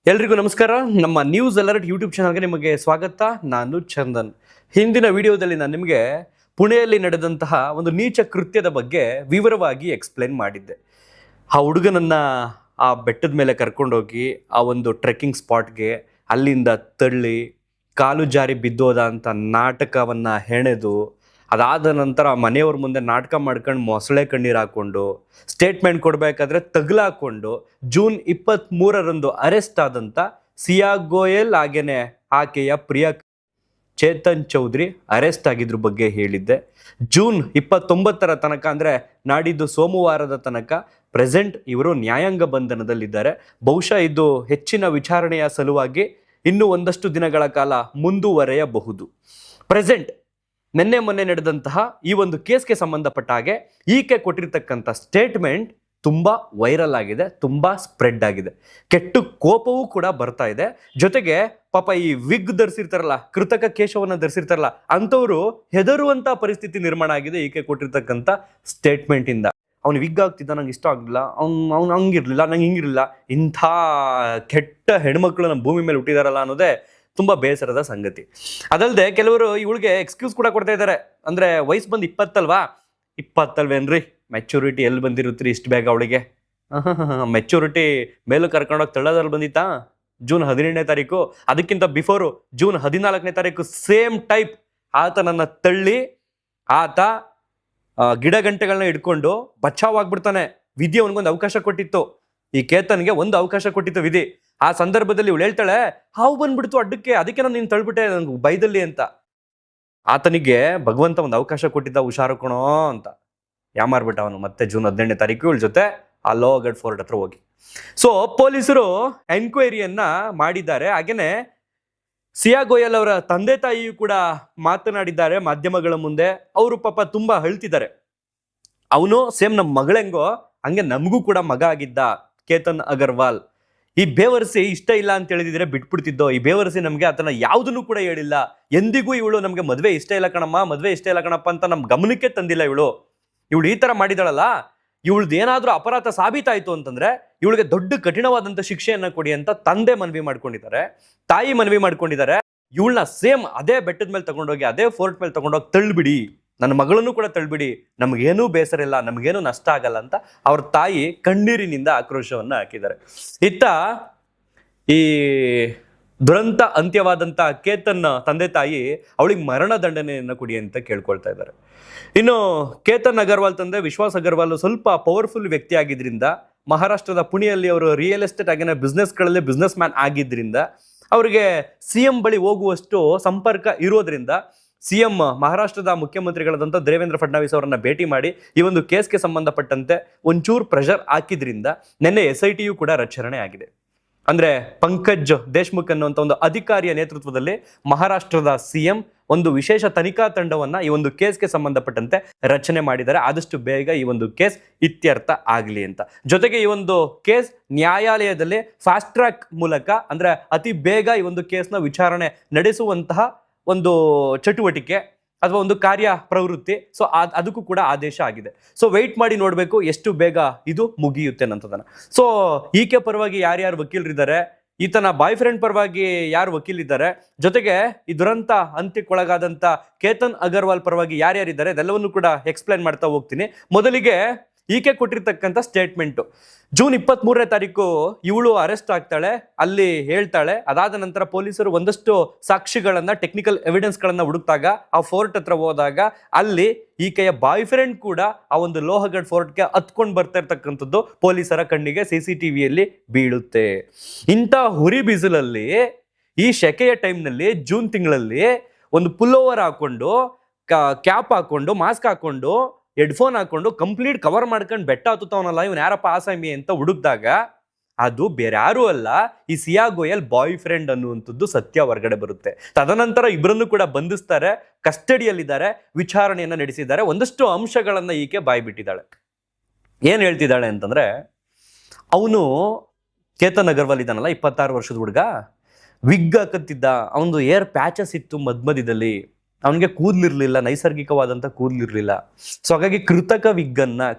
ಎಲ್ರಿಗೂ ನಮಸ್ಕಾರ. ನಮ್ಮ ನ್ಯೂಸ್ ಅಲರ್ಟ್ ಯೂಟ್ಯೂಬ್ ಚಾನಲ್ಗೆ ನಿಮಗೆ ಸ್ವಾಗತ. ನಾನು ಚಂದನ್. ಹಿಂದಿನ ವಿಡಿಯೋದಲ್ಲಿ ನಾನು ನಿಮಗೆ ಪುಣೆಯಲ್ಲಿ ನಡೆದಂತಹ ಒಂದು ನೀಚ ಕೃತ್ಯದ ಬಗ್ಗೆ ವಿವರವಾಗಿ ಎಕ್ಸ್ಪ್ಲೇನ್ ಮಾಡಿದ್ದೆ. ಆ ಹುಡುಗನನ್ನ ಆ ಬೆಟ್ಟದ ಮೇಲೆ ಕರ್ಕೊಂಡೋಗಿ ಆ ಒಂದು ಟ್ರೆಕ್ಕಿಂಗ್ ಸ್ಪಾಟ್ಗೆ ಅಲ್ಲಿಂದ ತಳ್ಳಿ ಕಾಲು ಜಾರಿ ಬಿದ್ದೋದ ಅಂತ ನಾಟಕವನ್ನು ಹೆಣೆದು, ಅದಾದ ನಂತರ ಮನೆಯವ್ರ ಮುಂದೆ ನಾಟಕ ಮಾಡ್ಕೊಂಡು ಮೊಸಳೆ ಕಣ್ಣೀರು ಹಾಕ್ಕೊಂಡು ಸ್ಟೇಟ್ಮೆಂಟ್ ಕೊಡಬೇಕಾದ್ರೆ ತಗಲಾಕೊಂಡು ಜೂನ್ 23ರಂದು ಅರೆಸ್ಟ್ ಆದಂಥ ಸಿಯಾ ಗೋಯಲ್ ಹಾಗೇನೆ ಆಕೆಯ ಪ್ರಿಯ ಚೇತನ್ ಚೌಧರಿ ಅರೆಸ್ಟ್ ಆಗಿದ್ರ ಬಗ್ಗೆ ಹೇಳಿದ್ದೆ. ಜೂನ್ 29ರ ತನಕ ಅಂದರೆ ನಾಡಿದ್ದು ಸೋಮವಾರದ ತನಕ ಪ್ರೆಸೆಂಟ್ ಇವರು ನ್ಯಾಯಾಂಗ ಬಂಧನದಲ್ಲಿದ್ದಾರೆ. ಬಹುಶಃ ಇದು ಹೆಚ್ಚಿನ ವಿಚಾರಣೆಯ ಸಲುವಾಗಿ ಇನ್ನೂ ಒಂದಷ್ಟು ದಿನಗಳ ಕಾಲ ಮುಂದುವರೆಯಬಹುದು. ಪ್ರೆಸೆಂಟ್ ನಿನ್ನೆ ಮೊನ್ನೆ ನಡೆದಂತಹ ಈ ಒಂದು ಕೇಸ್ಗೆ ಸಂಬಂಧಪಟ್ಟ ಹಾಗೆ ಈಕೆ ಕೊಟ್ಟಿರ್ತಕ್ಕಂಥ ಸ್ಟೇಟ್ಮೆಂಟ್ ತುಂಬಾ ವೈರಲ್ ಆಗಿದೆ, ತುಂಬಾ ಸ್ಪ್ರೆಡ್ ಆಗಿದೆ, ಕೆಟ್ಟು ಕೋಪವೂ ಕೂಡ ಬರ್ತಾ ಇದೆ. ಜೊತೆಗೆ ಪಾಪ ಈ ವಿಗ್ ಧರಿಸಿರ್ತಾರಲ್ಲ, ಕೃತಕ ಕೇಶವನ್ನ ಧರಿಸಿರ್ತಾರಲ್ಲ, ಅಂಥವ್ರು ಹೆದರುವಂತ ಪರಿಸ್ಥಿತಿ ನಿರ್ಮಾಣ ಆಗಿದೆ ಈಕೆ ಕೊಟ್ಟಿರ್ತಕ್ಕಂಥ ಸ್ಟೇಟ್ಮೆಂಟ್ ಇಂದ. ಅವ್ನು ವಿಗ್ ಆಗ್ತಿದ್ದ, ನಂಗೆ ಇಷ್ಟ ಆಗಲಿಲ್ಲ, ಅವ್ನು ಹಂಗಿರ್ಲಿಲ್ಲ, ನಂಗೆ ಹಿಂಗಿರಲಿಲ್ಲ, ಇಂಥ ಕೆಟ್ಟ ಹೆಣ್ಮಕ್ಳು ನಮ್ಮ ಭೂಮಿ ಮೇಲೆ ಹುಟ್ಟಿದಾರಲ್ಲ ಅನ್ನೋದೇ ತುಂಬಾ ಬೇಸರದ ಸಂಗತಿ. ಅದಲ್ಲದೆ ಕೆಲವರು ಇವಳಿಗೆ ಎಕ್ಸ್ಕ್ಯೂಸ್ ಕೂಡ ಕೊಡ್ತಾ ಇದ್ದಾರೆ. ಅಂದ್ರೆ ವಯಸ್ಸು ಬಂದು 20 20 ಮೆಚುರಿಟಿ ಎಲ್ಲಿ ಬಂದಿರುತ್ತೀರಿ ಇಷ್ಟು ಬೇಗ ಅವಳಿಗೆ? ಮೆಚುರಿಟಿ ಮೇಲೂ ಕರ್ಕೊಂಡೋಗಿ ತಳ್ಳೋದ್ರಲ್ಲಿ ಬಂದಿತ್ತಾ ಜೂನ್ 17ನೇ ತಾರೀಕು. ಅದಕ್ಕಿಂತ ಬಿಫೋರು ಜೂನ್ 14ನೇ ತಾರೀಕು ಸೇಮ್ ಟೈಪ್ ಆತನನ್ನ ತಳ್ಳಿ ಆತ ಗಿಡ ಗಂಟೆಗಳನ್ನ ಹಿಡ್ಕೊಂಡು ಬಚಾವಾಗ್ಬಿಡ್ತಾನೆ. ವಿಧಿ ಅವನಿಗೊಂದು ಅವಕಾಶ ಕೊಟ್ಟಿತ್ತು, ಈ ಕೇತನ್ಗೆ ಒಂದು ಅವಕಾಶ ಕೊಟ್ಟಿತ್ತು ವಿಧಿ. ಆ ಸಂದರ್ಭದಲ್ಲಿ ಇವಳು ಹೇಳ್ತಾಳೆ, ಹಾವು ಬಂದ್ಬಿಡ್ತು ಅಡ್ಡಕ್ಕೆ, ಅದಕ್ಕೆ ನಾನು ನೀನು ತಳ್ಬಿಟ್ಟೆ ನಂಗೆ ಬೈದಲ್ಲಿ ಅಂತ. ಆತನಿಗೆ ಭಗವಂತ ಒಂದು ಅವಕಾಶ ಕೊಟ್ಟಿದ್ದ, ಹುಷಾರು ಕಣೋ ಅಂತ. ಯಾಮಾರ್ಬಿಟ್ಟ ಅವನು. ಮತ್ತೆ ಜೂನ್ 18ನೇ ತಾರೀಕು ಇವಳ ಜೊತೆ ಆ ಲೋಗಡ್ ಫೋರ್ಟ್ ಹತ್ರ ಹೋಗಿ. ಸೊ ಪೊಲೀಸರು ಎನ್ಕ್ವೈರಿಯನ್ನ ಮಾಡಿದ್ದಾರೆ. ಹಾಗೇನೆ ಸಿಯಾ ಗೋಯಲ್ ಅವರ ತಂದೆ ತಾಯಿಯು ಕೂಡ ಮಾತನಾಡಿದ್ದಾರೆ ಮಾಧ್ಯಮಗಳ ಮುಂದೆ. ಅವರು ಪಾಪ ತುಂಬಾ ಅಳ್ತಿದ್ದಾರೆ. ಅವನು ಸೇಮ್ ನಮ್ಮ ಮಗಳೆಂಗೋ ಹಂಗೆ ನಮಗೂ ಕೂಡ ಮಗ ಆಗಿದ್ದ ಕೇತನ್ ಅಗರ್ವಾಲ್. ಈ ಬೇವರ್ಸಿ ಇಷ್ಟ ಇಲ್ಲ ಅಂತ ಹೇಳಿದ್ರೆ ಬಿಟ್ಬಿಡ್ತಿದ್ದೋ. ಈ ಬೇವರ್ಸಿ ನಮ್ಗೆ ಆತನ ಯಾವುದನ್ನು ಕೂಡ ಹೇಳಿಲ್ಲ. ಎಂದಿಗೂ ಇವಳು ನಮ್ಗೆ ಮದ್ವೆ ಇಷ್ಟ ಇಲ್ಲ ಕಣಮ್ಮ, ಮದ್ವೆ ಇಷ್ಟ ಇಲ್ಲ ಕಣಪ್ಪ ಅಂತ ನಮ್ ಗಮನಕ್ಕೆ ತಂದಿಲ್ಲ. ಇವಳು ಈ ತರ ಮಾಡಿದಳಲ್ಲ, ಇವಳ್ದು ಏನಾದ್ರೂ ಅಪರಾಧ ಸಾಬೀತಾಯ್ತು ಅಂತಂದ್ರೆ ಇವಳಿಗೆ ದೊಡ್ಡ ಕಠಿಣವಾದಂತ ಶಿಕ್ಷೆಯನ್ನ ಕೊಡಿ ಅಂತ ತಂದೆ ಮನವಿ ಮಾಡ್ಕೊಂಡಿದ್ದಾರೆ, ತಾಯಿ ಮನವಿ ಮಾಡ್ಕೊಂಡಿದ್ದಾರೆ. ಇವಳನ್ನ ಸೇಮ್ ಅದೇ ಬೆಟ್ಟದ ಮೇಲೆ ತಗೊಂಡೋಗಿ, ಅದೇ ಫೋರ್ಟ್ ಮೇಲೆ ತಗೊಂಡೋಗಿ ತಳ್ಳಿಬಿಡಿ, ನನ್ನ ಮಗಳನ್ನು ಕೂಡ ತಳ್ಳಿಬಿಡಿ, ನಮಗೇನೂ ಬೇಸರ ಇಲ್ಲ, ನಮಗೇನು ನಷ್ಟ ಆಗಲ್ಲ ಅಂತ ಅವ್ರ ತಾಯಿ ಕಣ್ಣೀರಿನಿಂದ ಆಕ್ರೋಶವನ್ನ ಹಾಕಿದ್ದಾರೆ. ಇತ್ತ ಈ ದುರಂತ ಅಂತ್ಯವಾದಂತ ಕೇತನ್ ತಂದೆ ತಾಯಿ ಅವಳಿಗೆ ಮರಣ ದಂಡನೆಯನ್ನ ಕೊಡಿ ಅಂತ ಕೇಳ್ಕೊಳ್ತಾ ಇದ್ದಾರೆ. ಇನ್ನು ಕೇತನ್ ಅಗರ್ವಾಲ್ ತಂದೆ ವಿಶ್ವಾಸ್ ಅಗರ್ವಾಲ್ ಸ್ವಲ್ಪ ಪವರ್ಫುಲ್ ವ್ಯಕ್ತಿ ಆಗಿದ್ರಿಂದ, ಮಹಾರಾಷ್ಟ್ರದ ಪುಣೆಯಲ್ಲಿ ಅವರು ರಿಯಲ್ ಎಸ್ಟೇಟ್ ಆಗಿನ ಬಿಸ್ನೆಸ್ಗಳಲ್ಲಿ ಬಿಸ್ನೆಸ್ ಮ್ಯಾನ್ ಆಗಿದ್ರಿಂದ, ಅವರಿಗೆ CM ಬಳಿ ಹೋಗುವಷ್ಟು ಸಂಪರ್ಕ ಇರೋದ್ರಿಂದ CM ಮಹಾರಾಷ್ಟ್ರದ ಮುಖ್ಯಮಂತ್ರಿಗಳಾದಂಥ ದೇವೇಂದ್ರ ಫಡ್ನವೀಸ್ ಅವರನ್ನ ಭೇಟಿ ಮಾಡಿ ಈ ಒಂದು ಕೇಸ್ಗೆ ಸಂಬಂಧಪಟ್ಟಂತೆ ಒಂಚೂರು ಪ್ರೆಷರ್ ಹಾಕಿದ್ರಿಂದ ನಿನ್ನೆ SITಯು ಕೂಡ ರಚನೆ ಆಗಿದೆ. ಅಂದ್ರೆ ಪಂಕಜ್ ದೇಶ್ಮುಖ್ ಅನ್ನುವಂಥ ಒಂದು ಅಧಿಕಾರಿಯ ನೇತೃತ್ವದಲ್ಲಿ ಮಹಾರಾಷ್ಟ್ರದ CM ಒಂದು ವಿಶೇಷ ತನಿಖಾ ತಂಡವನ್ನ ಈ ಒಂದು ಕೇಸ್ಗೆ ಸಂಬಂಧಪಟ್ಟಂತೆ ರಚನೆ ಮಾಡಿದ್ದಾರೆ. ಆದಷ್ಟು ಬೇಗ ಈ ಒಂದು ಕೇಸ್ ಇತ್ಯರ್ಥ ಆಗಲಿ ಅಂತ. ಜೊತೆಗೆ ಈ ಒಂದು ಕೇಸ್ ನ್ಯಾಯಾಲಯದಲ್ಲಿ ಫಾಸ್ಟ್ ಟ್ರ್ಯಾಕ್ ಮೂಲಕ, ಅಂದ್ರೆ ಅತಿ ಬೇಗ ಈ ಒಂದು ಕೇಸ್ನ ವಿಚಾರಣೆ ನಡೆಸುವಂತಹ ಒಂದು ಚಟುವಟಿಕೆ ಅಥವಾ ಒಂದು ಕಾರ್ಯ ಪ್ರವೃತ್ತಿ. ಸೊ ಅದಕ್ಕೂ ಕೂಡ ಆದೇಶ ಆಗಿದೆ. ಸೊ ವೆಯ್ಟ್ ಮಾಡಿ ನೋಡಬೇಕು ಎಷ್ಟು ಬೇಗ ಇದು ಮುಗಿಯುತ್ತೆ ಅನ್ನೋದನ್ನ. ಸೊ ಈಕೆ ಪರವಾಗಿ ಯಾರ್ಯಾರು ವಕೀಲರಿದ್ದಾರೆ, ಈತನ ಬಾಯ್ ಫ್ರೆಂಡ್ ಪರವಾಗಿ ಯಾರು ವಕೀಲಿದ್ದಾರೆ, ಜೊತೆಗೆ ಈ ದುರಂತ ಅಂತ್ಯಕ್ಕೊಳಗಾದಂಥ ಕೇತನ್ ಅಗರ್ವಾಲ್ ಪರವಾಗಿ ಯಾರ್ಯಾರಿದ್ದಾರೆ ಇದೆಲ್ಲವನ್ನು ಕೂಡ ಎಕ್ಸ್ಪ್ಲೈನ್ ಮಾಡ್ತಾ ಹೋಗ್ತೀನಿ. ಮೊದಲಿಗೆ ಈಕೆ ಕೊಟ್ಟಿರ್ತಕ್ಕಂಥ ಸ್ಟೇಟ್ಮೆಂಟು. ಜೂನ್ 23ನೇ ತಾರೀಕು ಇವಳು ಅರೆಸ್ಟ್ ಆಗ್ತಾಳೆ, ಅಲ್ಲಿ ಹೇಳ್ತಾಳೆ. ಅದಾದ ನಂತರ ಪೊಲೀಸರು ಒಂದಷ್ಟು ಸಾಕ್ಷಿಗಳನ್ನ, ಟೆಕ್ನಿಕಲ್ ಎವಿಡೆನ್ಸ್ಗಳನ್ನ ಹುಡುಕ್ತಾಗ ಆ ಫೋರ್ಟ್ ಹತ್ರ ಹೋದಾಗ ಅಲ್ಲಿ ಈಕೆಯ ಬಾಯ್ ಫ್ರೆಂಡ್ ಕೂಡ ಆ ಒಂದು ಲೋಹಗಢ್ ಫೋರ್ಟ್ಗೆ ಹತ್ಕೊಂಡು ಬರ್ತಾ ಇರ್ತಕ್ಕಂಥದ್ದು ಪೊಲೀಸರ ಕಣ್ಣಿಗೆ CCTVಯಲ್ಲಿ ಬೀಳುತ್ತೆ. ಇಂಥ ಹುರಿ ಬಿಸಿಲಲ್ಲಿ, ಈ ಶೆಕೆಯ ಟೈಮ್ನಲ್ಲಿ, ಜೂನ್ ತಿಂಗಳಲ್ಲಿ ಒಂದು ಪುಲ್ಲೋವರ್ ಹಾಕೊಂಡು, ಕ್ಯಾಪ್ ಹಾಕೊಂಡು, ಮಾಸ್ಕ್ ಹಾಕೊಂಡು, ಹೆಡ್ಫೋನ್ ಹಾಕೊಂಡು ಕಂಪ್ಲೀಟ್ ಕವರ್ ಮಾಡ್ಕೊಂಡು ಬೆಟ್ಟ ಹತ್ತುತ್ತವನಲ್ಲ, ಇವನ್ ಯಾರಪ್ಪ ಆಸಾಮಿ ಅಂತ ಹುಡುಕ್ದಾಗ ಅದು ಬೇರೆ ಯಾರು ಅಲ್ಲ, ಈ ಸಿಯಾ ಗೋಯಲ್ ಬಾಯ್ ಫ್ರೆಂಡ್ ಅನ್ನುವಂಥದ್ದು ಸತ್ಯ ಹೊರಗಡೆ ಬರುತ್ತೆ. ತದನಂತರ ಇಬ್ಬರನ್ನು ಕೂಡ ಬಂಧಿಸ್ತಾರೆ, ಕಸ್ಟಡಿಯಲ್ಲಿದ್ದಾರೆ, ವಿಚಾರಣೆಯನ್ನ ನಡೆಸಿದ್ದಾರೆ. ಒಂದಷ್ಟು ಅಂಶಗಳನ್ನ ಈಕೆ ಬಾಯ್ಬಿಟ್ಟಿದ್ದಾಳೆ. ಏನ್ ಹೇಳ್ತಿದ್ದಾಳೆ ಅಂತಂದ್ರೆ, ಅವನು ಕೇತನ್ ಅಗರ್ವಾಲ್ ಇದ್ದಾನಲ್ಲ, 26 ವರ್ಷದ ಹುಡುಗ, ವಿಗ್ ಹಾಕತ್ತಿದ್ದ, ಅವನದು ಏರ್ ಪ್ಯಾಚಸ್ ಇತ್ತು ಮಧ್ಯದಲ್ಲಿ, ಅವನಿಗೆ ಕೂದಲಿರ್ಲಿಲ್ಲ, ನೈಸರ್ಗಿಕವಾದಂಥ ಕೂದಲಿರ್ಲಿಲ್ಲ. ಸೊ ಹಾಗಾಗಿ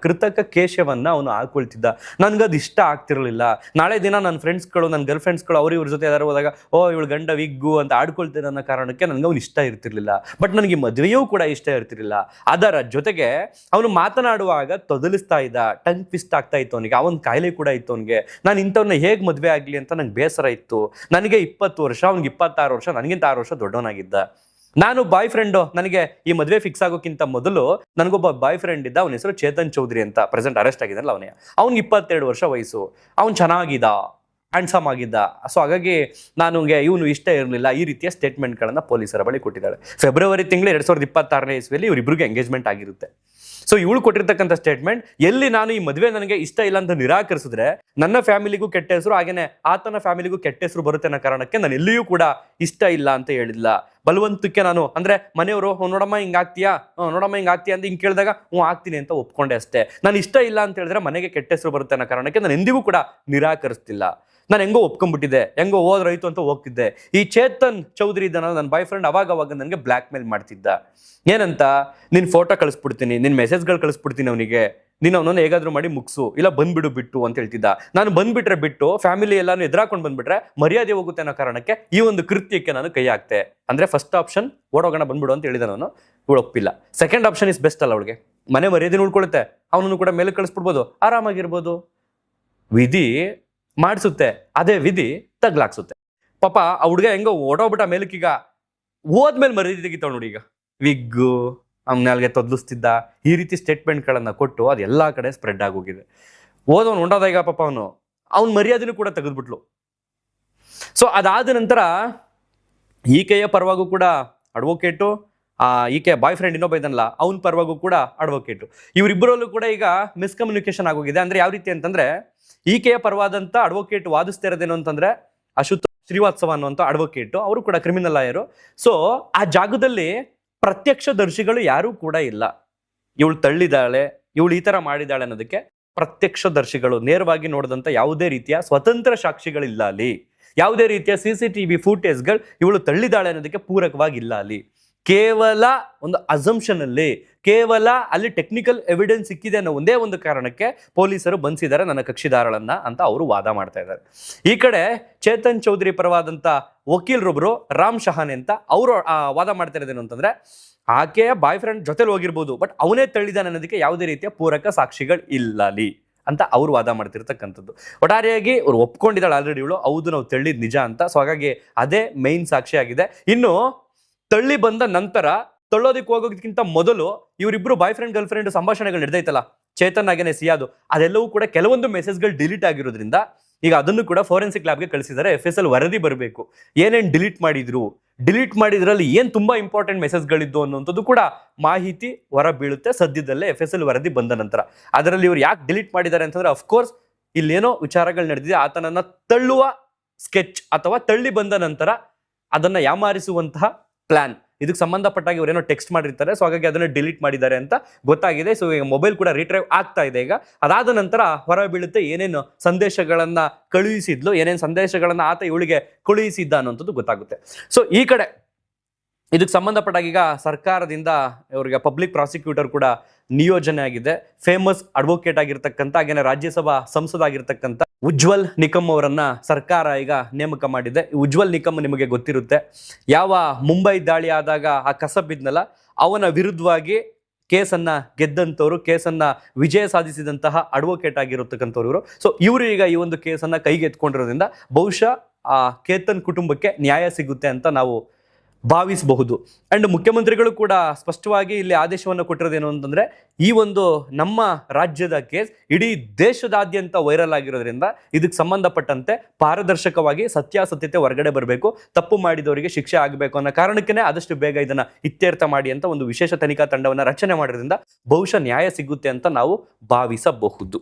ಕೃತಕ ಕೇಶವನ್ನ ಅವನು ಹಾಕೊಳ್ತಿದ್ದ. ನನ್ಗದು ಇಷ್ಟ ಆಗ್ತಿರ್ಲಿಲ್ಲ. ನಾಳೆ ದಿನ ನನ್ನ ಫ್ರೆಂಡ್ಸ್ಗಳು, ನನ್ನ ಗರ್ಲ್ ಫ್ರೆಂಡ್ಸ್ಗಳು ಅವ್ರ ಇವ್ರ ಜೊತೆ ಯಾರು ಹೋದಾಗ ಇವಳು ಗಂಡ ವಿಗ್ಗು ಅಂತ ಆಡ್ಕೊಳ್ತೀನಿ ಅನ್ನೋ ಕಾರಣಕ್ಕೆ ನನಗೆ ಅವ್ನು ಇಷ್ಟ ಇರ್ತಿರ್ಲಿಲ್ಲ. ಬಟ್ ನನಗೆ ಮದುವೆಯೂ ಕೂಡ ಇಷ್ಟ ಇರ್ತಿರ್ಲಿಲ್ಲ. ಅದರ ಜೊತೆಗೆ ಅವನು ಮಾತನಾಡುವಾಗ ತೊದಲಿಸ್ತಾ ಇದ್ದ, ಟಂಗ್ ಟ್ವಿಸ್ಟ್ ಆಗ್ತಾ ಇತ್ತು ಅವನಿಗೆ. ಅವನ ಕಾಯಿಲೆ ಕೂಡ ಇತ್ತು ಅವನಿಗೆ. ನಾನು ಇಂಥವ್ನ ಹೇಗೆ ಮದುವೆ ಆಗಲಿ ಅಂತ ನಂಗೆ ಬೇಸರ ಇತ್ತು. ನನಗೆ 20 ವರ್ಷ, ಅವ್ನಿಗೆ 26 ವರ್ಷ, ನನಗಿಂತ 6 ವರ್ಷ ದೊಡ್ಡವನಾಗಿದ್ದ. ನಾನು ಬಾಯ್ ಫ್ರೆಂಡು, ನನಗೆ ಈ ಮದುವೆ ಫಿಕ್ಸ್ ಆಗೋಕ್ಕಿಂತ ಮೊದಲು ನನಗೊಬ್ಬ ಬಾಯ್ ಫ್ರೆಂಡ್ ಇದ್ದ. ಅವನ ಹೆಸರು ಚೇತನ್ ಚೌಧರಿ ಅಂತ. ಪ್ರೆಸೆಂಟ್ ಅರೆಸ್ಟ್ ಆಗಿದ್ದಾನಲ್ಲ ಅವನೇ. ಅವ್ನಿಗೆ 22 ವರ್ಷ ವಯಸ್ಸು. ಅವ್ನು ಚೆನ್ನಾಗಿದ್ದ, ಹ್ಯಾಂಡ್ಸಮ್ ಆಗಿದ್ದ. ಸೊ ಹಾಗಾಗಿ ನನಗೆ ಇವನು ಇಷ್ಟ ಇರಲಿಲ್ಲ. ಈ ರೀತಿಯ ಸ್ಟೇಟ್ಮೆಂಟ್ಗಳನ್ನು ಪೊಲೀಸರ ಬಳಿ ಕೊಟ್ಟಿದ್ದಾಳೆ. ಫೆಬ್ರವರಿ ತಿಂಗಳು 2026ನೇ ಇಸ್ವಿಯಲ್ಲಿ ಇವರಿಬ್ಬರಿಗೆ ಎಂಗೇಜ್ಮೆಂಟ್ ಆಗಿರುತ್ತೆ. ಸೊ ಇವಳು ಕೊಟ್ಟಿರ್ತಕ್ಕಂಥ ಸ್ಟೇಟ್ಮೆಂಟ್, ಎಲ್ಲಿ ನಾನು ಈ ಮದುವೆ ನನಗೆ ಇಷ್ಟ ಇಲ್ಲ ಅಂತ ನಿರಾಕರಿಸಿದ್ರೆ ನನ್ನ ಫ್ಯಾಮಿಲಿಗೂ ಕೆಟ್ಟ ಹೆಸರು, ಹಾಗೇನೆ ಆತನ ಫ್ಯಾಮಿಲಿಗೂ ಕೆಟ್ಟ ಹೆಸರು ಬರುತ್ತೆ ಅನ್ನೋ ಕಾರಣಕ್ಕೆ ನಾನು ಎಲ್ಲಿಯೂ ಕೂಡ ಇಷ್ಟ ಇಲ್ಲ ಅಂತ ಹೇಳಿಲ್ಲ. ಬಲವಂತಕ್ಕೆ ನಾನು, ಅಂದ್ರೆ ಮನೆಯವರು ನೋಡಮ್ಮ ಹಿಂಗಾಗ್ತೀಯಾ, ನೋಡಮ್ಮ ಹಿಂಗಾಗ್ತೀಯಾ ಅಂತ ಹಿಂಗೆ ಕೇಳಿದಾಗ ಆಗ್ತೀನಿ ಅಂತ ಒಪ್ಕೊಂಡೆ ಅಷ್ಟೇ. ನಾನು ಇಷ್ಟ ಇಲ್ಲ ಅಂತ ಹೇಳಿದ್ರೆ ಮನೆಗೆ ಕೆಟ್ಟ ಹೆಸರು ಬರುತ್ತೆ ಅನ್ನೋ ಕಾರಣಕ್ಕೆ ನಾನು ಎಂದಿಗೂ ಕೂಡ ನಿರಾಕರಿಸ್ತಿಲ್ಲ. ನಾನು ಹೆಂಗೋ ಒಪ್ಕೊಂಡ್ಬಿಟ್ಟಿದ್ದೆ, ಹೆಂಗೋ ಹೋದ್ರಾಯ್ತು ಅಂತ ಹೋಗ್ತಿದ್ದೆ. ಈ ಚೇತನ್ ಚೌಧರಿ ಇದ್ದಾನಲ್ಲ ನನ್ನ ಬಾಯ್ ಫ್ರೆಂಡ್, ಅವಾಗ ನನಗೆ ಬ್ಲ್ಯಾಕ್ ಮೇಲ್ ಮಾಡ್ತಿದ್ದ. ಏನಂತ, ನಿನ್ ಫೋಟೋ ಕಳಿಸ್ಬಿಡ್ತೀನಿ, ನಿನ್ ಮೆಸೇಜ್ಗಳು ಕಳಿಸ್ಬಿಡ್ತೀನಿ ಅವನಿಗೆ, ನೀನು ಅವನನ್ನು ಹೇಗಾದ್ರೂ ಮಾಡಿ ಮುಗಿಸು, ಇಲ್ಲ ಬಂದ್ಬಿಡು ಬಿಟ್ಟು ಅಂತ ಹೇಳ್ತಿದ್ದ. ನಾನು ಬಂದ್ಬಿಟ್ರೆ ಬಿಟ್ಟು ಫ್ಯಾಮಿಲಿ ಎಲ್ಲಾನು ಎದುರಾಕೊಂಡು ಬಂದ್ಬಿಟ್ರೆ ಮರ್ಯಾದೆ ಹೋಗುತ್ತೆ ಅನ್ನೋ ಕಾರಣಕ್ಕೆ ಈ ಒಂದು ಕೃತ್ಯಕ್ಕೆ ನಾನು ಕೈ ಹಾಕ್ತೆ. ಅಂದ್ರೆ ಫಸ್ಟ್ ಆಪ್ಷನ್ ಓಡೋಗೋಣ ಬಂದ್ಬಿಡು ಅಂತ ಹೇಳಿದ ನಾನು, ಇವಳು ಒಪ್ಪಿಲ್ಲ. ಸೆಕೆಂಡ್ ಆಪ್ಷನ್ ಇಸ್ ಬೆಸ್ಟ್ ಅಲ್ಲ, ಅವಳಿಗೆ ಮನೆ ಮರ್ಯಾದೆ ಉಳ್ಕೊಳುತ್ತೆ, ಅವನನ್ನು ಕೂಡ ಮೇಲೆ ಕಳಿಸ್ಬಿಡ್ಬೋದು, ಆರಾಮಾಗಿರ್ಬೋದು. ವಿಧಿ ಮಾಡಿಸುತ್ತೆ, ಅದೇ ವಿಧಿ ತಗ್ಲಾಕ್ಸುತ್ತೆ. ಪಾಪ ಆ ಹುಡುಗ ಹೆಂಗೋ ಓಡೋಗ್ಬಿಟ್ಟ ಮೇಲಕ್ಕೀಗ. ಹೋದ್ಮೇಲೆ ಮರ್ಯಾದೆ ತೆಗಿತಾವ್ ನೋಡಿ. ಈಗ ವಿಗ್ಗು ಅವನ್ನೆಲ್ಗೆ ತೊದಲಿಸ್ತಿದ್ದ, ಈ ರೀತಿ ಸ್ಟೇಟ್ಮೆಂಟ್ಗಳನ್ನು ಕೊಟ್ಟು ಅದು ಎಲ್ಲ ಕಡೆ ಸ್ಪ್ರೆಡ್ ಆಗೋಗಿದೆ. ಓದವನು ಉಂಟಾದ ಈಗ ಪಾಪ ಅವನ ಮರ್ಯಾದೆನೂ ಕೂಡ ತೆಗೆದ್ಬಿಟ್ಲು. ಸೊ ಅದಾದ ನಂತರ ಈಕೆಯ ಪರವಾಗೂ ಕೂಡ ಅಡ್ವೊಕೇಟು, ಈಕೆ ಬಾಯ್ ಫ್ರೆಂಡ್ ಇನ್ನೊಬ್ಬ ಇದನ್ನಲ್ಲ ಅವನ ಪರವಾಗೂ ಕೂಡ ಅಡ್ವೊಕೇಟು. ಇವರಿಬ್ಬರಲ್ಲೂ ಕೂಡ ಈಗ ಮಿಸ್ಕಮ್ಯುನಿಕೇಶನ್ ಆಗೋಗಿದೆ. ಅಂದ್ರೆ ಯಾವ ರೀತಿ ಅಂತಂದ್ರೆ, ಈಕೆಯ ಪರವಾದಂತ ಅಡ್ವೊಕೇಟ್ ವಾದಿಸ್ತಾ ಇರೋದೇನು ಅಂತಂದ್ರೆ ಅಶುತೋಷ್ ಶ್ರೀವಾತ್ಸವ ಅನ್ನುವಂಥ ಅಡ್ವೊಕೇಟು, ಅವರು ಕೂಡ ಕ್ರಿಮಿನಲ್ ಲಾಯರು. ಸೊ ಆ ಜಾಗದಲ್ಲಿ ಪ್ರತ್ಯಕ್ಷ ದರ್ಶಿಗಳು ಯಾರೂ ಕೂಡ ಇಲ್ಲ. ಇವಳು ತಳ್ಳಿದಾಳೆ, ಇವಳು ಈ ತರ ಮಾಡಿದಾಳೆ ಅನ್ನೋದಕ್ಕೆ ಪ್ರತ್ಯಕ್ಷ ದರ್ಶಿಗಳು ನೇರವಾಗಿ ನೋಡಿದಂತ ಯಾವುದೇ ರೀತಿಯ ಸ್ವತಂತ್ರ ಸಾಕ್ಷಿಗಳಿಲ್ಲ ಅಲ್ಲಿ. ಯಾವುದೇ ರೀತಿಯ CCTV ಫೂಟೇಜ್ಗಳು ಇವಳು ತಳ್ಳಿದಾಳೆ ಅನ್ನೋದಕ್ಕೆ ಪೂರಕವಾಗಿಲ್ಲ ಅಲ್ಲಿ. ಕೇವಲ ಒಂದು ಅಸಂಪ್ಷನ್ ಅಲ್ಲಿ, ಕೇವಲ ಅಲ್ಲಿ ಟೆಕ್ನಿಕಲ್ ಎವಿಡೆನ್ಸ್ ಸಿಕ್ಕಿದೆ ಅನ್ನೋ ಒಂದೇ ಒಂದು ಕಾರಣಕ್ಕೆ ಪೊಲೀಸರು ಬಂಧಿಸಿದ್ದಾರೆ ನನ್ನ ಕಕ್ಷಿದಾರಳನ್ನ ಅಂತ ಅವರು ವಾದ ಮಾಡ್ತಾ ಇದ್ದಾರೆ. ಈ ಕಡೆ ಚೇತನ್ ಚೌಧರಿ ಪರವಾದಂತ ವಕೀಲರೊಬ್ರು ರಾಮ್ ಶಹಾನೆ ಅಂತ ಅವರು ವಾದ ಮಾಡ್ತಾ ಇರೋದೇನು ಅಂತಂದ್ರೆ, ಆಕೆಯ ಬಾಯ್ ಫ್ರೆಂಡ್ ಜೊತೆಲಿ ಹೋಗಿರ್ಬೋದು, ಬಟ್ ಅವನೇ ತಳ್ಳಿದಾನೆ ಅನ್ನೋದಕ್ಕೆ ಯಾವುದೇ ರೀತಿಯ ಪೂರಕ ಸಾಕ್ಷಿಗಳು ಇಲ್ಲ ಅಲ್ಲಿ ಅಂತ ಅವ್ರು ವಾದ ಮಾಡ್ತಿರ್ತಕ್ಕಂಥದ್ದು. ಒಟ್ಟಾರೆಯಾಗಿ ಅವ್ರು ಒಪ್ಕೊಂಡಿದ್ದಾಳೆ ಆಲ್ರೆಡಿ ಇವಳು, ಹೌದು ನಾವು ತಳ್ಳಿದ್ ನಿಜ ಅಂತ. ಸೊ ಹಾಗಾಗಿ ಅದೇ ಮೈನ್ ಸಾಕ್ಷಿ ಆಗಿದೆ. ಇನ್ನು ತಳ್ಳಿ ಬಂದ ನಂತರ, ತಳ್ಳೋದಕ್ಕೆ ಹೋಗೋದಕ್ಕಿಂತ ಮೊದಲು ಇವರಿಬ್ರು boy friend girl friend ಸಂಭಾಷಣೆಗಳು ನಡೆದೈತಲ್ಲ, Chetan ಹಾಗೇನೆ ಸಿಯಾದು, ಅದೆಲ್ಲವೂ ಕೂಡ ಕೆಲವೊಂದು ಮೆಸೇಜ್ಗಳು ಡಿಲೀಟ್ ಆಗಿರೋದ್ರಿಂದ ಈಗ ಅದನ್ನು ಕೂಡ ಫೋರೆನ್ಸಿಕ್ ಲ್ಯಾಬ್ಗೆ ಕಳಿಸಿದ್ದಾರೆ. FSL ವರದಿ ಬರಬೇಕು, ಏನೇನು ಡಿಲೀಟ್ ಮಾಡಿದ್ರಲ್ಲಿ ಏನ್ ತುಂಬಾ ಇಂಪಾರ್ಟೆಂಟ್ ಮೆಸೇಜ್ಗಳಿದ್ದು ಅನ್ನುವಂಥದ್ದು ಕೂಡ ಮಾಹಿತಿ ಹೊರ ಬೀಳುತ್ತೆ ಸದ್ಯದಲ್ಲೇ FSL ವರದಿ ಬಂದ ನಂತರ. ಅದರಲ್ಲಿ ಇವ್ರು ಯಾಕೆ ಡಿಲೀಟ್ ಮಾಡಿದ್ದಾರೆ ಅಂತಂದ್ರೆ, ಅಫ್ಕೋರ್ಸ್ ಇಲ್ಲೇನೋ ವಿಚಾರಗಳು ನಡೆದಿದೆ, ಆತನನ್ನ ತಳ್ಳುವ ಸ್ಕೆಚ್ ಅಥವಾ ತಳ್ಳಿ ಬಂದ ನಂತರ ಅದನ್ನ ಯಾಮಾರಿಸುವಂತಹ ಪ್ಲಾನ್, ಇದಕ್ಕೆ ಸಂಬಂಧಪಟ್ಟಾಗಿ ಇವರೇನೋ ಟೆಕ್ಸ್ಟ್ ಮಾಡಿರ್ತಾರೆ. ಸೊ ಹಾಗಾಗಿ ಅದನ್ನ ಡಿಲೀಟ್ ಮಾಡಿದ್ದಾರೆ ಅಂತ ಗೊತ್ತಾಗಿದೆ. ಸೊ ಈಗ ಮೊಬೈಲ್ ಕೂಡ ರಿಟ್ರೈವ್ ಆಗ್ತಾ ಇದೆ. ಈಗ ಅದಾದ ನಂತರ ಹೊರ ಬೀಳುತ್ತೆ ಏನೇನು ಸಂದೇಶಗಳನ್ನ ಕಳುಹಿಸಿದ್ಲು, ಏನೇನು ಸಂದೇಶಗಳನ್ನ ಆತ ಇವಳಿಗೆ ಕಳುಹಿಸಿದ್ದ ಅನ್ನೋಂಥದ್ದು ಗೊತ್ತಾಗುತ್ತೆ. ಸೊ ಈ ಕಡೆ ಇದಕ್ಕೆ ಸಂಬಂಧಪಟ್ಟಾಗ ಈಗ ಸರ್ಕಾರದಿಂದ ಇವರಿಗೆ ಪಬ್ಲಿಕ್ ಪ್ರಾಸಿಕ್ಯೂಟರ್ ಕೂಡ ನಿಯೋಜನೆ ಆಗಿದೆ. ಫೇಮಸ್ ಅಡ್ವೊಕೇಟ್ ಆಗಿರ್ತಕ್ಕಂಥ, ಹಾಗೇನೆ ರಾಜ್ಯಸಭಾ ಸಂಸದ ಆಗಿರ್ತಕ್ಕಂಥ ಉಜ್ವಲ್ ನಿಕಮ್ ಅವರನ್ನ ಸರ್ಕಾರ ಈಗ ನೇಮಕ ಮಾಡಿದೆ. ಉಜ್ವಲ್ ನಿಕಮ್ ನಿಮಗೆ ಗೊತ್ತಿರುತ್ತೆ, ಯಾವ ಮುಂಬೈ ದಾಳಿ ಆದಾಗ ಆ ಕಸಬ್ ಇದ್ನಲ್ಲ, ಅವನ ವಿರುದ್ಧವಾಗಿ ಕೇಸನ್ನ ಗೆದ್ದಂಥವ್ರು, ಕೇಸನ್ನ ವಿಜಯ ಸಾಧಿಸಿದಂತಹ ಅಡ್ವೊಕೇಟ್ ಆಗಿರತಕ್ಕಂಥವ್ರು ಇವರು. ಸೊ ಇವರು ಈಗ ಈ ಒಂದು ಕೇಸನ್ನ ಕೈಗೆ ಎತ್ಕೊಂಡಿರೋದ್ರಿಂದ ಬಹುಶಃ ಆ ಕೇತನ್ ಕುಟುಂಬಕ್ಕೆ ನ್ಯಾಯ ಸಿಗುತ್ತೆ ಅಂತ ನಾವು ಭಾವಿಸಬಹುದು. ಅಂಡ್ ಮುಖ್ಯಮಂತ್ರಿಗಳು ಕೂಡ ಸ್ಪಷ್ಟವಾಗಿ ಇಲ್ಲಿ ಆದೇಶವನ್ನು ಕೊಟ್ಟಿರೋದೇನು ಅಂತಂದ್ರೆ, ಈ ಒಂದು ನಮ್ಮ ರಾಜ್ಯದ ಕೇಸ್ ಇಡೀ ದೇಶದಾದ್ಯಂತ ವೈರಲ್ ಆಗಿರೋದ್ರಿಂದ ಇದಕ್ಕೆ ಸಂಬಂಧಪಟ್ಟಂತೆ ಪಾರದರ್ಶಕವಾಗಿ ಸತ್ಯಾಸತ್ಯತೆ ಹೊರಗಡೆ ಬರಬೇಕು, ತಪ್ಪು ಮಾಡಿದವರಿಗೆ ಶಿಕ್ಷೆ ಆಗಬೇಕು ಅನ್ನೋ ಕಾರಣಕ್ಕೆ ಆದಷ್ಟು ಬೇಗ ಇದನ್ನ ಇತ್ಯರ್ಥ ಮಾಡಿ ಅಂತ ಒಂದು ವಿಶೇಷ ತನಿಖಾ ತಂಡವನ್ನ ರಚನೆ ಮಾಡಿರೋದ್ರಿಂದ ಬಹುಶಃ ನ್ಯಾಯ ಸಿಗುತ್ತೆ ಅಂತ ನಾವು ಭಾವಿಸಬಹುದು.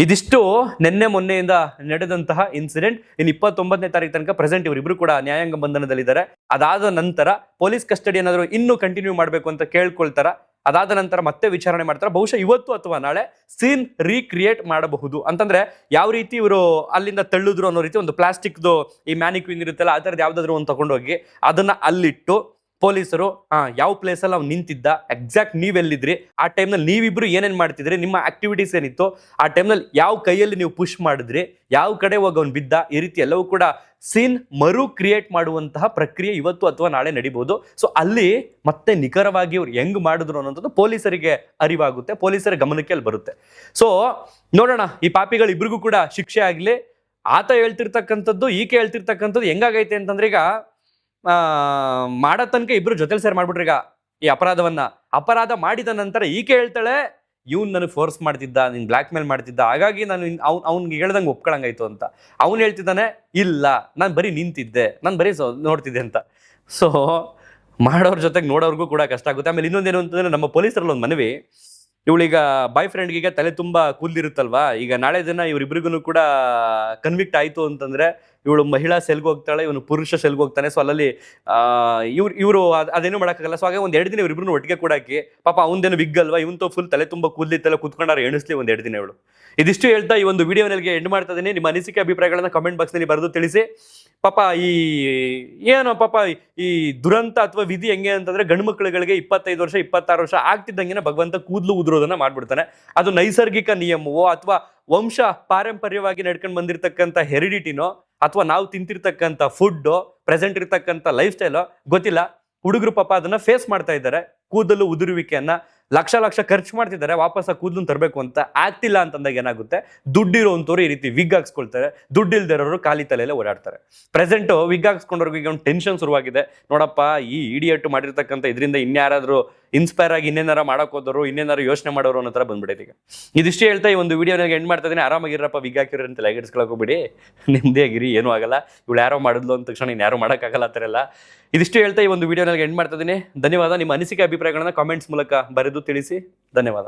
ಇದಿಷ್ಟು ನಿನ್ನೆ ಮೊನ್ನೆಯಿಂದ ನಡೆದಂತಹ ಇನ್ಸಿಡೆಂಟ್. ಇನ್ನು 29ನೇ ತಾರೀಕು ತನಕ ಪ್ರೆಸೆಂಟ್ ಇವರಿಬ್ರು ಕೂಡ ನ್ಯಾಯಾಂಗ ಬಂಧನದಲ್ಲಿದ್ದಾರೆ. ಅದಾದ ನಂತರ ಪೊಲೀಸ್ ಕಸ್ಟಡಿ ಏನಾದರೂ ಇನ್ನೂ ಕಂಟಿನ್ಯೂ ಮಾಡಬೇಕು ಅಂತ ಕೇಳ್ಕೊಳ್ತಾರ. ಅದಾದ ನಂತರ ಮತ್ತೆ ವಿಚಾರಣೆ ಮಾಡ್ತಾರೆ. ಬಹುಶಃ ಇವತ್ತು ಅಥವಾ ನಾಳೆ ಸೀನ್ ರೀಕ್ರಿಯೇಟ್ ಮಾಡಬಹುದು. ಅಂತಂದ್ರೆ ಯಾವ ರೀತಿ ಇವರು ಅಲ್ಲಿಂದ ತಳ್ಳಿದ್ರು ಅನ್ನೋ ರೀತಿ ಒಂದು ಪ್ಲಾಸ್ಟಿಕ್ದು ಈ ಮ್ಯಾನಿಕ್ವಿನ್ ಇರುತ್ತಲ್ಲ, ಆ ಥರದ್ದು ಯಾವ್ದಾದ್ರು ಒಂದು ತಗೊಂಡೋಗಿ ಅದನ್ನ ಅಲ್ಲಿಟ್ಟು ಪೊಲೀಸರು ಯಾವ ಪ್ಲೇಸಲ್ಲಿ ಅವ್ನು ನಿಂತಿದ್ದ, ಎಕ್ಸಾಕ್ಟ್ ನೀವೆಲ್ಲಿದ್ರಿ, ಆ ಟೈಮ್ನಲ್ಲಿ ನೀವಿಬ್ರು ಏನೇನು ಮಾಡ್ತಿದ್ರಿ, ನಿಮ್ಮ ಆಕ್ಟಿವಿಟೀಸ್ ಏನಿತ್ತು, ಆ ಟೈಮ್ನಲ್ಲಿ ಯಾವ ಕೈಯಲ್ಲಿ ನೀವು ಪುಷ್ ಮಾಡಿದ್ರಿ, ಯಾವ ಕಡೆ ಹೋಗಿ ಅವ್ನು ಬಿದ್ದ, ಈ ರೀತಿ ಎಲ್ಲವೂ ಕೂಡ ಸೀನ್ ಮರು ಕ್ರಿಯೇಟ್ ಮಾಡುವಂತಹ ಪ್ರಕ್ರಿಯೆ ಇವತ್ತು ಅಥವಾ ನಾಳೆ ನಡಿಬಹುದು. ಸೊ ಅಲ್ಲಿ ಮತ್ತೆ ನಿಖರವಾಗಿ ಅವ್ರು ಹೆಂಗ್ ಮಾಡಿದ್ರು ಅನ್ನೋದು ಪೊಲೀಸರಿಗೆ ಅರಿವಾಗುತ್ತೆ, ಪೊಲೀಸರ ಗಮನಕ್ಕೆ ಅಲ್ಲಿ ಬರುತ್ತೆ. ಸೊ ನೋಡೋಣ, ಈ ಪಾಪಿಗಳು ಇಬ್ರಿಗೂ ಕೂಡ ಶಿಕ್ಷೆ ಆಗ್ಲಿ. ಆತ ಹೇಳ್ತಿರ್ತಕ್ಕಂಥದ್ದು ಈಕೆ ಹೇಳ್ತಿರ್ತಕ್ಕಂಥದ್ದು ಹೆಂಗಾಗೈತೆ ಅಂತಂದ್ರೆ, ಈಗ ಮಾಡೋ ತನಕ ಇಬ್ರು ಜೊತೆಲಿ ಸೇರಿ ಮಾಡ್ಬಿಟ್ರಿ. ಈಗ ಈ ಅಪರಾಧ ಮಾಡಿದ ನಂತರ ಈಕೆ ಹೇಳ್ತಾಳೆ, ಇವ್ನು ನನಗೆ ಫೋರ್ಸ್ ಮಾಡ್ತಿದ್ದ, ನೀನು ಬ್ಲ್ಯಾಕ್ ಮೇಲ್ ಮಾಡ್ತಿದ್ದ, ಹಾಗಾಗಿ ನಾನು ಅವ್ನಿಗೆ ಹೇಳ್ದಂಗೆ ಒಪ್ಕೊಳಂಗಾಯ್ತು ಅಂತ. ಅವ್ನು ಹೇಳ್ತಿದ್ದಾನೆ, ಇಲ್ಲ ನಾನು ಬರೀ ನಿಂತಿದ್ದೆ, ನಾನು ಬರೀ ನೋಡ್ತಿದ್ದೆ ಅಂತ. ಸೊ ಮಾಡೋರ ಜೊತೆಗೆ ನೋಡೋರ್ಗೂ ಕೂಡ ಕಷ್ಟ ಆಗುತ್ತೆ. ಆಮೇಲೆ ಇನ್ನೊಂದೇನು ಅಂತಂದ್ರೆ, ನಮ್ಮ ಪೊಲೀಸರಲ್ಲಿ ಒಂದು ಮನವಿ, ಇವಳೀಗ ಬಾಯ್ ಫ್ರೆಂಡ್ಗೀಗ ತಲೆ ತುಂಬ ಕೂದಲಿರುತ್ತಲ್ವಾ, ಈಗ ನಾಳೆ ದಿನ ಇವರಿಬ್ರಿಗೂ ಕೂಡ ಕನ್ವಿಕ್ಟ್ ಆಯಿತು ಅಂತಂದರೆ ಇವಳು ಮಹಿಳಾ ಸೆಲ್ಗೆ ಹೋಗ್ತಾಳೆ, ಇವನು ಪುರುಷ ಸೆಲ್ಗೆ ಹೋಗ್ತಾನೆ. ಸೊ ಅಲ್ಲಿ ಇವರು ಅದೇನು ಮಾಡೋಕ್ಕಾಗಲ್ಲ. ಸೊ ಹಾಗೆ ಒಂದು 2 ದಿನ ಇವರಿಬ್ರು ಒಟ್ಟಿಗೆ ಕೂಡಾಕಿ, ಪಾಪ ಅವನದೇನು ವಿಗ್ ಅಲ್ವಾ, ಇವನ್ತು ಫುಲ್ ತಲೆ ತುಂಬ ಕೂದಲಿತ್ತಲ್ಲ, ಕುತ್ಕೊಂಡಾರೆ ಎಣಿಸ್ಲಿ ಒಂದು 2 ದಿನ ಇವಳು. ಇದಿಷ್ಟು ಹೇಳ್ತಾ ಈ ಒಂದು ವಿಡಿಯೋನಿಗೆ ಎಂಡ್ ಮಾಡ್ತಾ ಇದ್ದೀನಿ. ನಿಮ್ಮ ಅನಿಸಿಕೆ ಅಭಿಪ್ರಾಯಗಳನ್ನ ಕಮೆಂಟ್ ಬಾಕ್ಸ್ನಲ್ಲಿ ಬರೆದು ತಿಳಿಸಿ. ಪಾಪ ಈ ದುರಂತ ಅಥವಾ ವಿಧಿ ಹೆಂಗೆ ಅಂತಂದ್ರೆ, ಗಂಡು ಮಕ್ಕಳುಗಳಿಗೆ 25 ವರ್ಷ 26 ವರ್ಷ ಆಗ್ತಿದ್ದಂಗೆ ಭಗವಂತ ಕೂದಲು ಉದುರೋದನ್ನ ಮಾಡ್ಬಿಡ್ತಾನೆ. ಅದು ನೈಸರ್ಗಿಕ ನಿಯಮವೋ ಅಥವಾ ವಂಶ ಪಾರಂಪರ್ಯವಾಗಿ ನಡ್ಕೊಂಡು ಬಂದಿರತಕ್ಕಂಥ ಹೆರಿಡಿಟಿನೋ ಅಥವಾ ನಾವು ತಿಂತಿರ್ತಕ್ಕಂಥ ಫುಡ್, ಪ್ರೆಸೆಂಟ್ ಇರ್ತಕ್ಕಂಥ ಲೈಫ್ ಸ್ಟೈಲ್ ಗೊತ್ತಿಲ್ಲ. ಹುಡುಗರು ಪಾಪ ಅದನ್ನ ಫೇಸ್ ಮಾಡ್ತಾ ಇದ್ದಾರೆ. ಕೂದಲು ಉದುರುವಿಕೆಯನ್ನ ಲಕ್ಷ ಖರ್ಚು ಮಾಡ್ತಿದ್ದಾರೆ, ವಾಪಸ್ ಆ ಕೂದಲು ತರಬೇಕು ಅಂತ ಆಗ್ತಿಲ್ಲ ಅಂತಂದಾಗ ಏನಾಗುತ್ತೆ, ದುಡ್ಡಿರೋಂಥವ್ರು ಈ ರೀತಿ ವಿಗ್ ಹಾಕ್ಸ್ಕೊಳ್ತಾರೆ, ದುಡ್ಡಿಲ್ದಿರೋರು ಖಾಲಿ ತಲೆಯಲ್ಲೇ ಓಡಾಡ್ತಾರೆ. ಪ್ರೆಸೆಂಟ್ ವಿಗ್ ಹಾಕ್ಸ್ಕೊಂಡವ್ರಿಗೆ ಈಗ ಒಂದು ಟೆನ್ಷನ್ ಶುರುವಾಗಿದೆ. ನೋಡಪ್ಪ, ಈ ಇಡಿಯಟ್ ಮಾಡಿರ್ತಕ್ಕಂಥ ಇದರಿಂದ ಇನ್ಯಾರಾದ್ರೂ ಇನ್ಸ್ಪೈರ್ ಆಗಿ ಇನ್ನೇನಾರ ಮಾಡಕ್ ಹೋದವರು, ಇನ್ನೇನಾರು ಯೋಚನೆ ಮಾಡೋರು ಅನ್ನೋ ಥರ ಬಂದ್ಬಿಡೈತೆ ಈಗ. ಇದಿಷ್ಟೇ ಹೇಳ್ತಾ ಈ ಒಂದು ವಿಡಿಯೋನಾಗ ಎಂಡ್ ಮಾಡ್ತಾ ಇದ್ದೀನಿ. ಆರಾಮಾಗಿರಪ್ಪ, ವಿಗ್ ಹಾಕಿರೋ ಅಂತ ಲೈಕ್ ಇಡ್ಸ್ಕೊಳಕ್ ಹೋಗ್ಬಿಡಿ, ನಿಮ್ದೇ ಆಗಿರಿ, ಏನೂ ಆಗಲ್ಲ. ಇವಳು ಯಾರೋ ಮಾಡಿದ್ಲು ಅಂದ ತಕ್ಷಣ ಇನ್ನು ಯಾರು ಮಾಡೋಕ್ಕಾಗಲ್ಲ ಆ ಥರ ಎಲ್ಲ. ಇದಿಷ್ಟು ಹೇಳ್ತಾ ಈ ಒಂದು ವಿಡಿಯೋನಾಗ ಎಂಡ್ ಮಾಡ್ತಾ ಇದ್ದೀನಿ. ಧನ್ಯವಾದ. ನಿಮ್ಮ ಅನಿಸಿಕೆ ಅಭಿಪ್ರಾಯಗಳನ್ನ ಕಾಮೆಂಟ್ಸ್ ಮೂಲಕ ಬರೆದು ತಿಳಿಸಿ. ಧನ್ಯವಾದ.